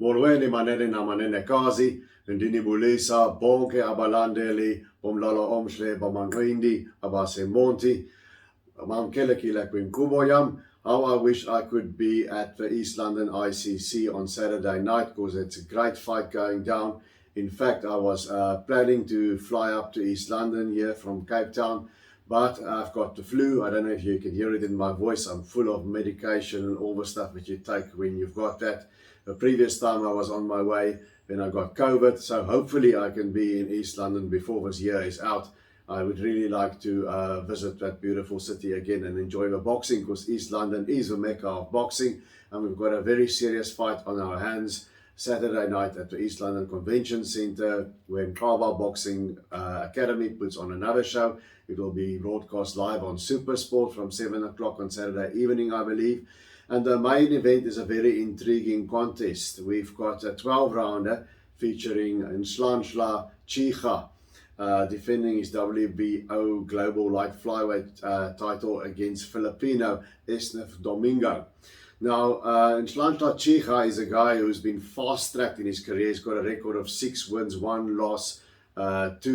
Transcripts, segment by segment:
Molweni manene na manene kazi, ndinibulisa bonke abalandeli bomdlalo omhle bamanqindi abasemonti. Mamkelekile kwinkqubo yam. How I wish I could be at the East London ICC on Saturday night because it's a great fight going down. In fact, I was planning to fly up to East London here from Cape Town, but I've got the flu. I don't know if you can hear it in my voice. I'm full of medication and all the stuff that you take when you've got that. The previous time I was on my way when I got COVID, so hopefully I can be in East London before this year is out. I would really like to visit that beautiful city again and enjoy the boxing because East London is the mecca of boxing, and we've got a very serious fight on our hands Saturday night at the East London Convention Centre when Kava Boxing Academy puts on another show. It will be broadcast live on Supersport from 7 o'clock on Saturday evening, I believe. And the main event is a very intriguing contest. We've got a 12-rounder featuring Nhlanhla Tyirha, defending his WBO Global Light Flyweight title against Filipino Esneth Domingo. Now, Nhlanhla Tyirha is a guy who's been fast-tracked in his career. He's got a record of 6 wins, 1 loss, 2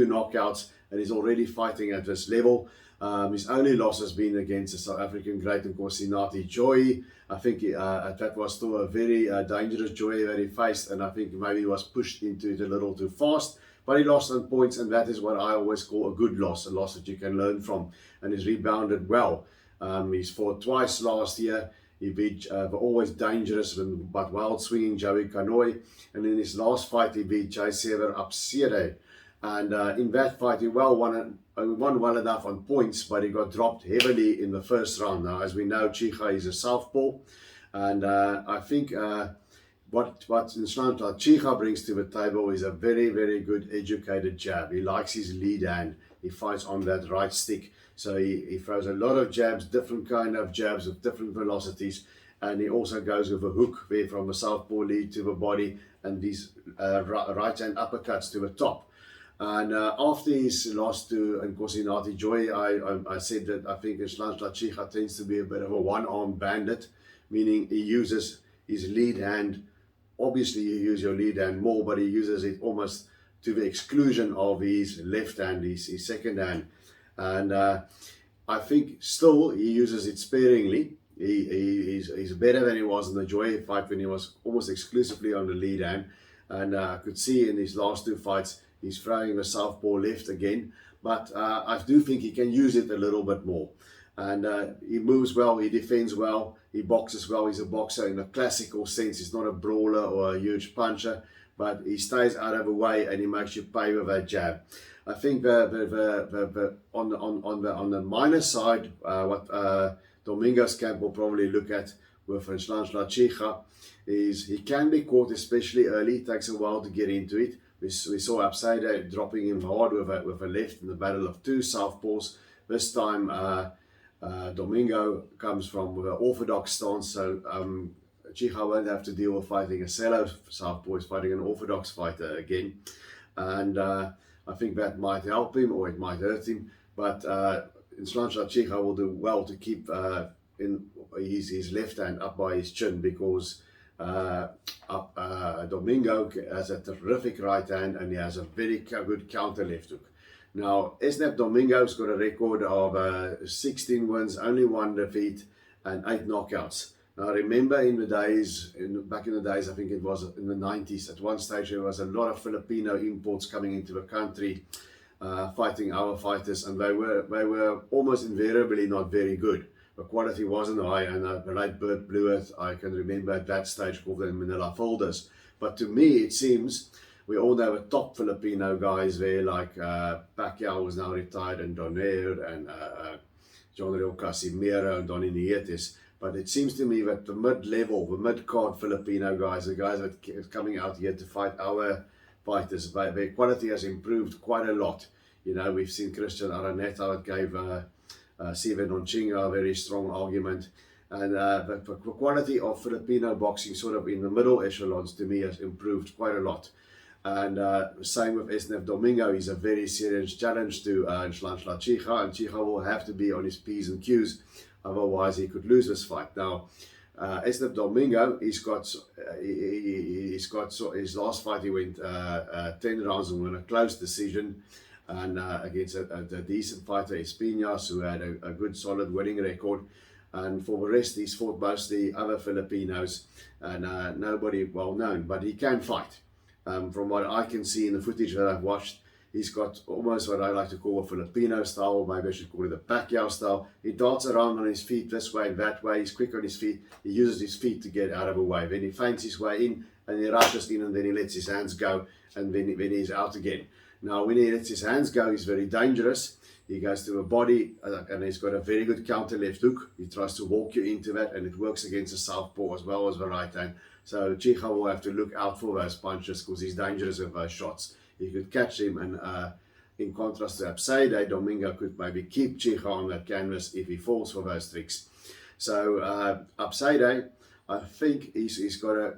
knockouts, and he's already fighting at this level. His only loss has been against the South African great Nkosinathi Joy. I think that was still a very dangerous Joy that he faced, and I think maybe he was pushed into it a little too fast. But he lost on points, and that is what I always call a good loss, a loss that you can learn from, and he's rebounded well. He's fought twice last year. He beat the always dangerous but wild-swinging Joey Kanoi, and in his last fight he beat Jaysever Apsere. And in that fight he won well enough on points, but he got dropped heavily in the first round. Now, as we know, Tyirha is a southpaw, and I think what Nhlanhla Tyirha brings to the table is a very, very good educated jab. He likes his lead hand. He fights on that right stick. So he throws a lot of jabs, different kind of jabs with different velocities. And he also goes with a hook there from the southpaw lead to the body, and these right hand uppercuts to the top. And after his loss to Nkosinathi Joy, I said that I think Nhlanhla Tyirha tends to be a bit of a one-arm bandit, meaning he uses his lead hand. Obviously, you use your lead hand more, but he uses it almost to the exclusion of his left hand, his second hand. And I think still he uses it sparingly. He's better than he was in the Joy fight when he was almost exclusively on the lead hand. And I could see in his last 2 fights, he's throwing the southpaw left again. But I do think he can use it a little bit more. And he moves well, he defends well, he boxes well. He's a boxer in a classical sense. He's not a brawler or a huge puncher, but he stays out of the way and he makes you pay with that jab. I think on the minus side, what Domingo's camp will probably look at with Nhlanhla Tyirha is he can be caught, especially early. It takes a while to get into it. We saw Apsere dropping him hard with a left in the battle of 2 southpaws. This time, Domingo comes from with an orthodox stance, so Tyirha won't have to deal with fighting a cello southpaw. He's fighting an orthodox fighter again, and I think that might help him or it might hurt him. But Nhlanhla Tyirha will do well to keep his left hand up by his chin, because Domingo has a terrific right hand and he has a very good counter left hook. Now, Esneth Domingo's got a record of 16 wins, only 1 defeat, and 8 knockouts. Now, remember back in the days, I think it was in the 90s, at one stage there was a lot of Filipino imports coming into the country, fighting our fighters, and they were almost invariably not very good. The quality wasn't high, and the late Bert Bluet, I can remember at that stage, called them Manila Folders. But to me, it seems we all know the top Filipino guys there, like Pacquiao, who's now retired, and Donaire, and John Real Casimiro, and Donnie Nietes. But it seems to me that the mid-level, the mid-card Filipino guys, the guys that are coming out here to fight our fighters, their quality has improved quite a lot. You know, we've seen Christian Araneta that gave Steven Onchinga a very strong argument. And the quality of Filipino boxing sort of in the middle echelons to me has improved quite a lot. And same with Esneth Domingo. He's a very serious challenge to Nhlanhla Tyirha, and Tyirha will have to be on his P's and Q's, otherwise he could lose this fight. Now, Esneth Domingo, he's got he's got his last fight. He went 10 rounds and won a close decision, and against a decent fighter, Espinas, who had a good solid winning record. And for the rest, he's fought mostly other Filipinos and nobody well known, but he can fight. From what I can see in the footage that I've watched, he's got almost what I like to call a Filipino style, or maybe I should call it a Pacquiao style. He darts around on his feet this way and that way. He's quick on his feet. He uses his feet to get out of the way. Then he feints his way in and he rushes in, and then he lets his hands go, and then he's out again. Now, when he lets his hands go, he's very dangerous. He goes to a body and he's got a very good counter left hook. He tries to walk you into that, and it works against the southpaw as well as the right hand. So Tyirha will have to look out for those punches because he's dangerous with those shots. You could catch him, and in contrast to Apsade, Domingo could maybe keep Tyirha on that canvas if he falls for those tricks. So Apsade, I think he's got a,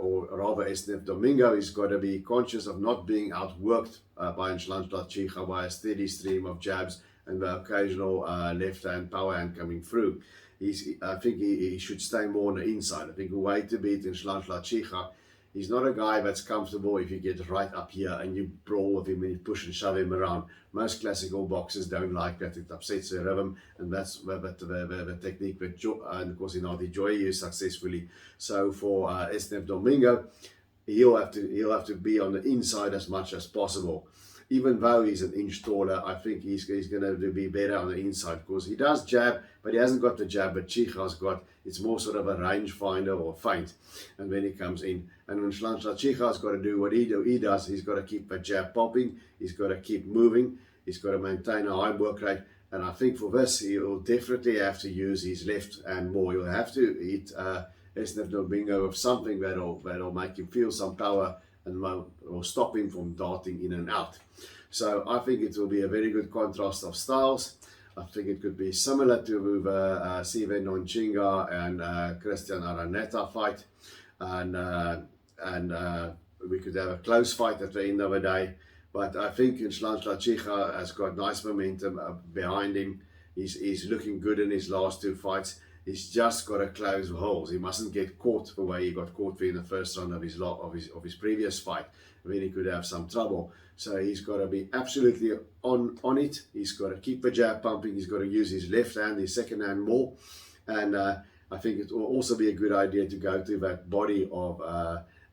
or rather Esneth Domingo, he's got to be conscious of not being outworked by Nhlanhla Tyirha by a steady stream of jabs and the occasional left hand, power hand coming through. I think he should stay more on the inside. I think the way to beat Nhlanhla Tyirha, he's not a guy that's comfortable if you get right up here and you brawl with him and you push and shove him around. Most classical boxers don't like that. It upsets their rhythm, and that's the technique that and of course Tyirha used successfully. So for Esneth Domingo, he'll have to be on the inside as much as possible. Even though he's an inch taller, I think he's going to be better on the inside, because he does jab, but he hasn't got the jab that Tyirha's got. It's more sort of a range finder or feint, and then he comes in. And when Nhlanhla Tyirha's got to do what he does, he's got to keep the jab popping, he's got to keep moving, he's got to maintain a high work rate. And I think for this, he'll definitely have to use his left hand more. He'll have to hit Esneth Domingo with something that'll make him feel some power and will stop him from darting in and out. So I think it will be a very good contrast of styles. I think it could be similar to the Sive Nonchinga and Christian Araneta fight, and we could have a close fight at the end of the day. But I think Nhlanhla Tyirha has got nice momentum behind him. He's looking good in his last two fights. He's just got to close the holes. He mustn't get caught the way he got caught in the first round of his previous fight. Then he could have some trouble. So he's got to be absolutely on it. He's got to keep the jab pumping. He's got to use his left hand, his second hand more. And I think it will also be a good idea to go to that body of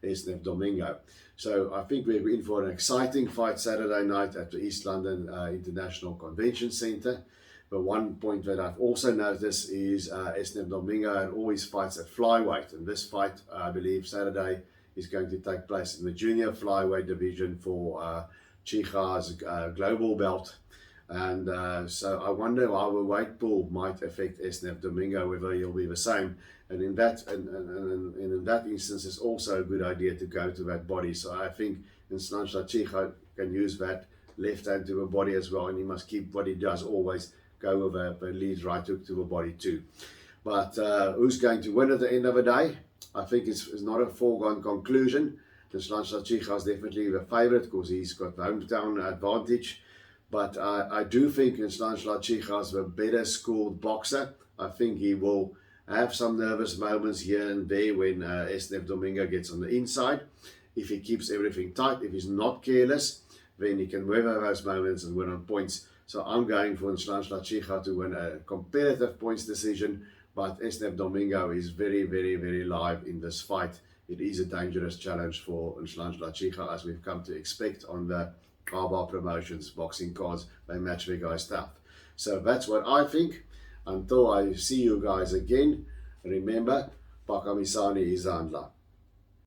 Esneth Domingo. So I think we're in for an exciting fight Saturday night at the East London International Convention Centre. But one point that I've also noticed is Esneth Domingo always fights at flyweight, and this fight, I believe, Saturday is going to take place in the junior flyweight division for Tyirha's global belt. And so I wonder how the weight pool might affect Esneth Domingo, whether he'll be the same. And in that in that instance, it's also a good idea to go to that body. So I think Nhlanhla Tyirha can use that left hand to the body as well, and he must keep what he does always. Go with a lead right hook to the body too. But who's going to win at the end of the day? I think it's not a foregone conclusion. Nhlanhla Tyirha is definitely the favourite because he's got the hometown advantage. But I do think Nhlanhla Tyirha is a better schooled boxer. I think he will have some nervous moments here and there when Esneth Domingo gets on the inside. If he keeps everything tight, if he's not careless, then he can weather those moments and win on points. So I'm going for Nhlanhla Tyirha to win a competitive points decision, but Esneth Domingo is very, very, very live in this fight. It is a dangerous challenge for Nhlanhla Tyirha, as we've come to expect on the Kaba Promotions boxing cards. They match their guys tough. So that's what I think. Until I see you guys again, remember, Pakamisani is Nhlanhla.